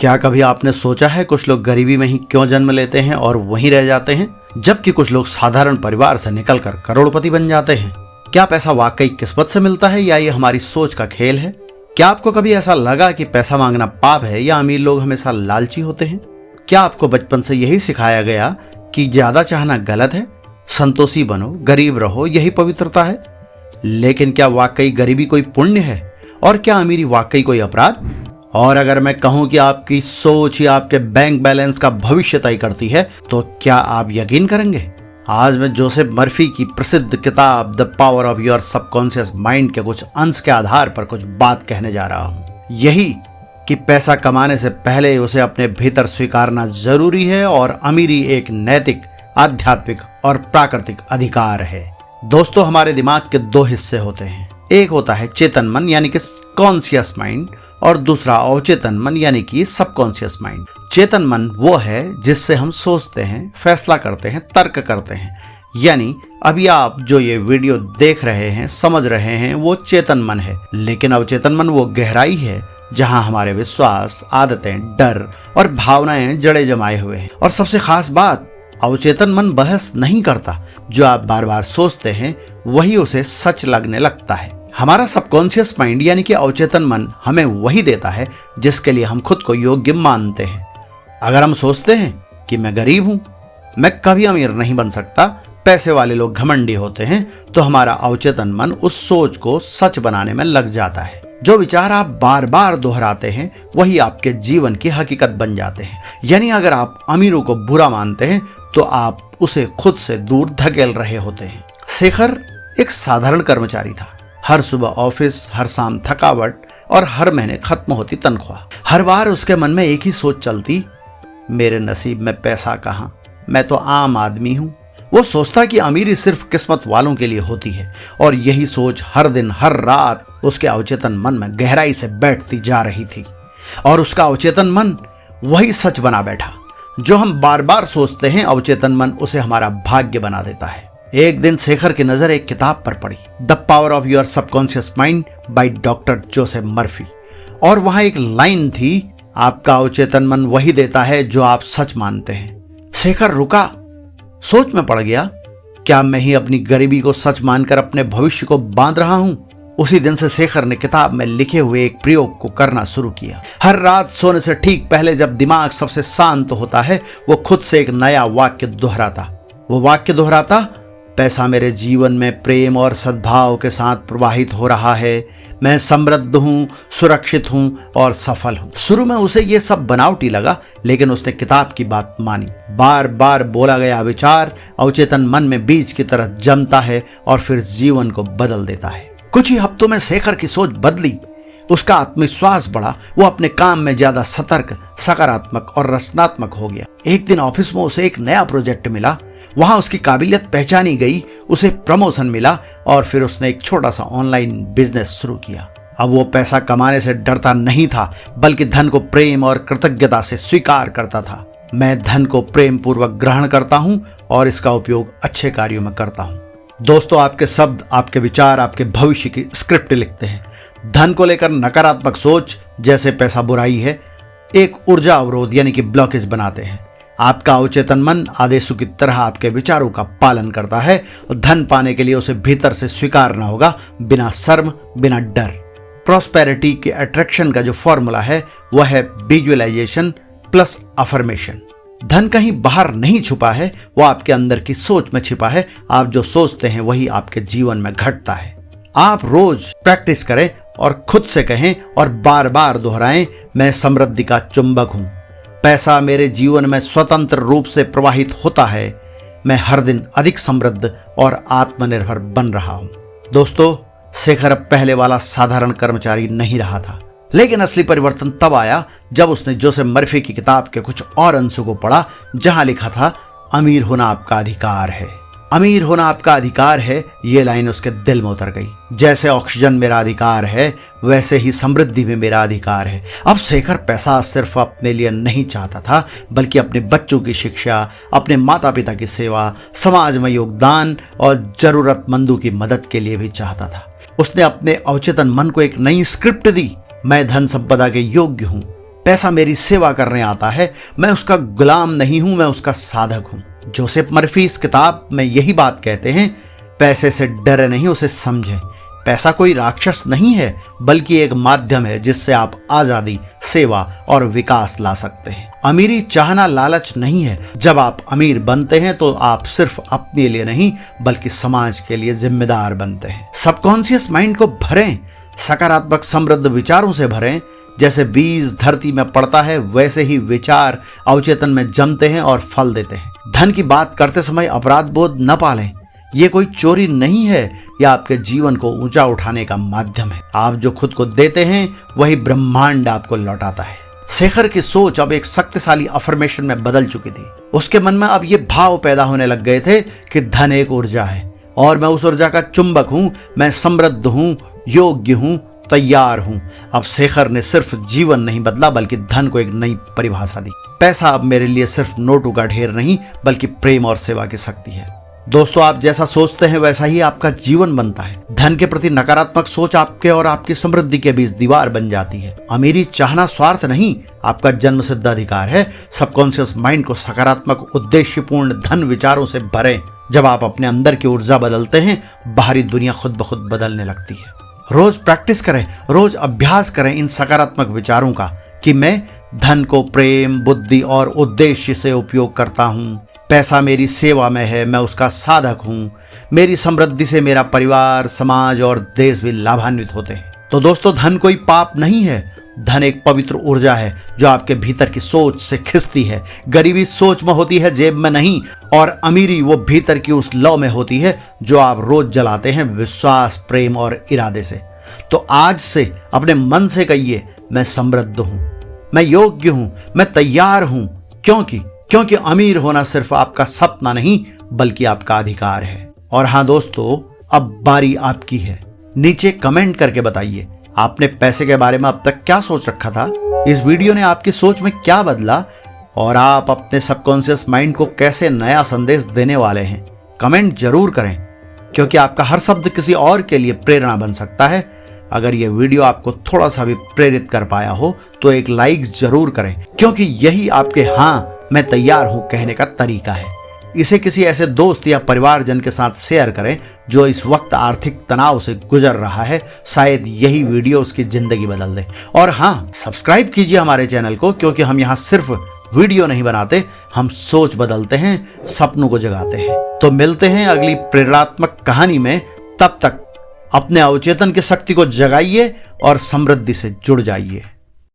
क्या कभी आपने सोचा है कुछ लोग गरीबी में ही क्यों जन्म लेते हैं और वहीं रह जाते हैं, जबकि कुछ लोग साधारण परिवार से निकलकर करोड़पति बन जाते हैं? क्या पैसा वाकई किस्मत से मिलता है या ये हमारी सोच का खेल है? क्या आपको कभी ऐसा लगा कि पैसा मांगना पाप है या अमीर लोग हमेशा लालची होते हैं? क्या आपको बचपन से यही सिखाया गया कि ज्यादा चाहना गलत है, संतोषी बनो, गरीब रहो, यही पवित्रता है? लेकिन क्या वाकई गरीबी कोई पुण्य है और क्या अमीरी वाकई कोई अपराध? और अगर मैं कहूं कि आपकी सोच ही आपके बैंक बैलेंस का भविष्य तय करती है, तो क्या आप यकीन करेंगे? आज मैं जोसेफ मर्फी की प्रसिद्ध किताब the power of your subconscious mind के कुछ अंश के आधार पर कुछ बात कहने जा रहा हूं। यही कि पैसा कमाने से पहले उसे अपने भीतर स्वीकारना जरूरी है और अमीरी एक नैतिक, आध्यात्मिक और प्राकृतिक अधिकार है। दोस्तों, हमारे दिमाग के दो हिस्से होते हैं। एक होता है चेतन मन यानी कि कॉन्शियस माइंड और दूसरा अवचेतन मन यानी कि सबकॉन्शियस माइंड। चेतन मन वो है जिससे हम सोचते हैं, फैसला करते हैं, तर्क करते हैं। यानी अभी आप जो ये वीडियो देख रहे हैं, समझ रहे हैं, वो चेतन मन है। लेकिन अवचेतन मन वो गहराई है जहां हमारे विश्वास, आदतें, डर और भावनाएं जड़े जमाए हुए हैं। और सबसे खास बात, अवचेतन मन बहस नहीं करता। जो आप बार बार सोचते हैं वही उसे सच लगने लगता है। हमारा सबकॉन्शियस माइंड यानी कि अवचेतन मन हमें वही देता है जिसके लिए हम खुद को योग्य मानते हैं। अगर हम सोचते हैं कि मैं गरीब हूं, मैं कभी अमीर नहीं बन सकता, पैसे वाले लोग घमंडी होते हैं, तो हमारा अवचेतन मन उस सोच को सच बनाने में लग जाता है। जो विचार आप बार बार दोहराते हैं वही आपके जीवन की हकीकत बन जाते हैं। यानी अगर आप अमीरों को बुरा मानते हैं तो आप उसे खुद से दूर धकेल रहे होते हैं। शेखर एक साधारण कर्मचारी था। हर सुबह ऑफिस, हर शाम थकावट और हर महीने खत्म होती तनख्वाह। हर बार उसके मन में एक ही सोच चलती, मेरे नसीब में पैसा कहां, मैं तो आम आदमी हूं। वो सोचता कि अमीरी सिर्फ किस्मत वालों के लिए होती है और यही सोच हर दिन, हर रात उसके अवचेतन मन में गहराई से बैठती जा रही थी। और उसका अवचेतन मन वही सच बना बैठा। जो हम बार बार सोचते हैं, अवचेतन मन उसे हमारा भाग्य बना देता है। एक दिन शेखर की नजर एक किताब पर पड़ी, the power of your subconscious mind by doctor Joseph Murphy. और वहां एक लाइन थी, आपका अवचेतन मन वही देता है जो आप सच मानते हैं। शेखर रुका, सोच में पड़ गया, क्या मैं ही अपनी गरीबी को सच मानकर अपने भविष्य को बांध रहा हूं? उसी दिन से शेखर ने किताब में लिखे हुए एक प्रयोग को करना शुरू किया। हर रात सोने से ठीक पहले जब दिमाग सबसे शांत होता है, वो खुद से एक नया वाक्य दोहराता। वो वाक्य दोहराता, पैसा मेरे जीवन में प्रेम और सद्भाव के साथ प्रवाहित हो रहा है, मैं समृद्ध हूं, सुरक्षित हूं और सफल हूं। शुरू में उसे ये सब बनावटी लगा, लेकिन उसने किताब की बात मानी। बार बार बोला गया विचार अवचेतन मन में बीज की तरह जमता है और फिर जीवन को बदल देता है। कुछ ही हफ्तों में शेखर की सोच बदली, उसका आत्मविश्वास बढ़ा, वो अपने काम में ज्यादा सतर्क, सकारात्मक और रचनात्मक हो गया। एक दिन ऑफिस में उसे एक नया प्रोजेक्ट मिला, वहां उसकी काबिलियत पहचानी गई, उसे प्रमोशन मिला और फिर उसने एक छोटा सा ऑनलाइन बिजनेस शुरू किया। अब वो पैसा कमाने से डरता नहीं था, बल्कि धन को प्रेम और कृतज्ञता से स्वीकार करता था। मैं धन को प्रेम पूर्वक ग्रहण करता हूं और इसका उपयोग अच्छे कार्यों में करता हूं। दोस्तों, आपके शब्द, आपके विचार, आपके भविष्य की स्क्रिप्ट लिखते हैं। धन को लेकर नकारात्मक सोच, जैसे पैसा बुराई है, एक ऊर्जा अवरोध यानी कि ब्लॉकेज बनाते हैं। आपका अवचेतन मन आदेशों की तरह आपके विचारों का पालन करता है और धन पाने के लिए उसे भीतर से स्वीकारना होगा, बिना शर्म, बिना डर। प्रॉस्पेरिटी के अट्रैक्शन का जो फॉर्मूला है वह है विजुअलाइजेशन प्लस अफर्मेशन। धन कहीं बाहर नहीं छुपा है, वो आपके अंदर की सोच में छिपा है। आप जो सोचते हैं वही आपके जीवन में घटता है। आप रोज प्रैक्टिस करें और खुद से कहें और बार बार दोहराएं, मैं समृद्धि का चुंबक हूं, पैसा मेरे जीवन में स्वतंत्र रूप से प्रवाहित होता है, मैं हर दिन अधिक समृद्ध और आत्मनिर्भर बन रहा हूं। दोस्तों, शेखर अब पहले वाला साधारण कर्मचारी नहीं रहा था, लेकिन असली परिवर्तन तब आया जब उसने जोसेफ मर्फी की किताब के कुछ और अंशों को पढ़ा, जहां लिखा था, अमीर होना आपका अधिकार है। अमीर होना आपका अधिकार है, ये लाइन उसके दिल में उतर गई। जैसे ऑक्सीजन मेरा अधिकार है, वैसे ही समृद्धि भी मेरा अधिकार है। अब शेखर पैसा सिर्फ अपने लिए नहीं चाहता था, बल्कि अपने बच्चों की शिक्षा, अपने माता पिता की सेवा, समाज में योगदान और जरूरतमंदों की मदद के लिए भी चाहता था। उसने अपने अवचेतन मन को एक नई स्क्रिप्ट दी, मैं धन संपदा के योग्य हूं, पैसा मेरी सेवा करने आता है, मैं उसका गुलाम नहीं हूं, मैं उसका साधक हूं। जोसेफ मर्फी इस किताब में यही बात कहते हैं, पैसे से डरे नहीं, उसे समझें। पैसा कोई राक्षस नहीं है, बल्कि एक माध्यम है जिससे आप आजादी, सेवा और विकास ला सकते हैं। अमीरी चाहना लालच नहीं है। जब आप अमीर बनते हैं तो आप सिर्फ अपने लिए नहीं बल्कि समाज के लिए जिम्मेदार बनते हैं। सबकॉन्शियस माइंड को भरें, सकारात्मक समृद्ध विचारों से भरें। जैसे बीज धरती में पड़ता है, वैसे ही विचार अवचेतन में जमते हैं और फल देते हैं। धन की बात करते समय अपराध बोध न पालें। ये कोई चोरी नहीं है, यह आपके जीवन को ऊंचा उठाने का माध्यम है। आप जो खुद को देते हैं वही ब्रह्मांड आपको लौटाता है। शेखर की सोच अब एक शक्तिशाली अफर्मेशन में बदल चुकी थी। उसके मन में अब ये भाव पैदा होने लग गए थे कि धन एक ऊर्जा है और मैं उस ऊर्जा का चुंबक हूं। मैं समृद्ध हूं, योग्य हूं, तैयार हूं। अब शेखर ने सिर्फ जीवन नहीं बदला बल्कि धन को एक नई परिभाषा दी। पैसा अब मेरे लिए सिर्फ नोटों का ढेर नहीं बल्कि प्रेम और सेवा की शक्ति है। दोस्तों, आप जैसा सोचते हैं वैसा ही आपका जीवन बनता है। धन के प्रति नकारात्मक सोच आपके और आपकी समृद्धि के बीच दीवार बन जाती है। अमीरी चाहना स्वार्थ नहीं, आपका जन्मसिद्ध अधिकार है। सबकॉन्शियस माइंड को सकारात्मक उद्देश्यपूर्ण धन विचारों से भरें। जब आप अपने अंदर की ऊर्जा बदलते हैं, बाहरी दुनिया खुद ब खुद बदलने लगती है। रोज प्रैक्टिस करें, रोज अभ्यास करें इन सकारात्मक विचारों का कि मैं धन को प्रेम, बुद्धि और उद्देश्य से उपयोग करता हूं। पैसा मेरी सेवा में है, मैं उसका साधक हूं। मेरी समृद्धि से मेरा परिवार, समाज और देश भी लाभान्वित होते हैं। तो दोस्तों, धन कोई पाप नहीं है। धन एक पवित्र ऊर्जा है जो आपके भीतर की सोच से खिंचती है। गरीबी सोच में होती है, जेब में नहीं। और अमीरी वो भीतर की उस लौ में होती है जो आप रोज जलाते हैं विश्वास, प्रेम और इरादे से। तो आज से अपने मन से कहिए, मैं समृद्ध हूं, मैं योग्य हूं, मैं तैयार हूं। क्योंकि अमीर होना सिर्फ आपका सपना नहीं बल्कि आपका अधिकार है। और हाँ दोस्तों, अब बारी आपकी है। नीचे कमेंट करके बताइए आपने पैसे के बारे में अब तक क्या सोच रखा था। इस वीडियो ने आपकी सोच में क्या बदला और आप अपने सबकॉन्शियस माइंड को कैसे नया संदेश देने वाले हैं। कमेंट जरूर करें, क्योंकि आपका हर शब्द किसी और के लिए प्रेरणा बन सकता है। अगर यह वीडियो आपको थोड़ा सा भी प्रेरित कर पाया हो तो एक लाइक जरूर करें, क्योंकि यही आपके हाँ मैं तैयार हूं कहने का तरीका है। इसे किसी ऐसे दोस्त या परिवारजन के साथ शेयर करें जो इस वक्त आर्थिक तनाव से गुजर रहा है। शायद यही वीडियो उसकी जिंदगी बदल दे। और हाँ, सब्सक्राइब कीजिए हमारे चैनल को, क्योंकि हम यहाँ सिर्फ वीडियो नहीं बनाते, हम सोच बदलते हैं, सपनों को जगाते हैं। तो मिलते हैं अगली प्रेरणात्मक कहानी में। तब तक अपने अवचेतन की शक्ति को जगाइए और समृद्धि से जुड़ जाइए।